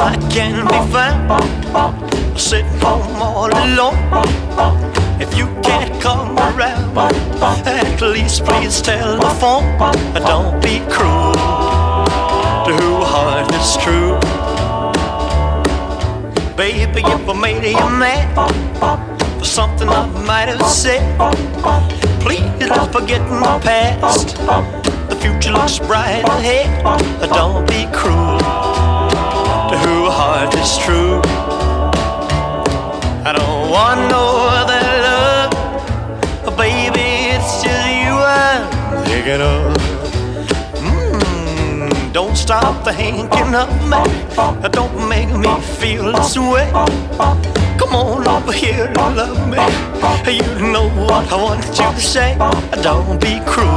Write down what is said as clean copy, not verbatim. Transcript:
I can be found sitting home all alone. If you can't come around, at least please telephone. Don't be cruel to whose heart is true. Baby, if I made you mad for something I might have said, please don't forget my past. The future looks bright ahead. Don't be cruel to whose heart is true. I don't want no other love, baby, it's just you I'm thinking of. Don't stop thinking of me. Don't make me feel this way. Come on over here and love me. You know what I want you to say. Don't be cruel.